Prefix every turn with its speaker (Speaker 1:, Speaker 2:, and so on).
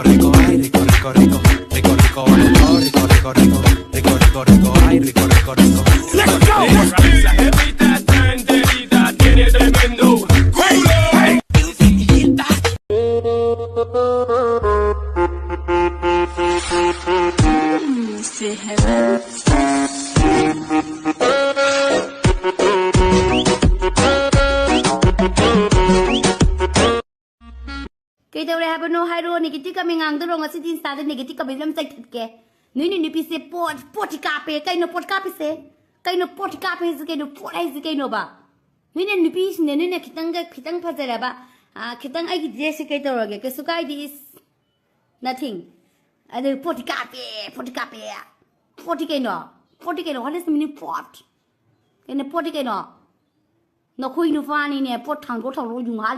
Speaker 1: rico, ay, rico, rico, rico, rico, rico, rico, rico, rico, rico, rico, rico, rico, ay, rico, rico, rico. Let's go. Esa jevita está enterita, tiene tremendo culo.
Speaker 2: Cái đâu đây no hai đôi này cái tí mình ngang tôi rồi xin sao này cái tí mình làm chạy thật kìa nếu như bị xe pot cà phê cái nó pot cà phê xe cái nó pot cà phê cái nó pot hay cái nó ba nếu như bị này nếu như cái tăng phát ra ba cái tăng ai cái gì cái đâu rồi cái số cái is nothing ada pot cà phê pot cái nó what is meaning pot cái nó pot cái nó khui nó pha này nè pot thằng có thằng nó dùng hả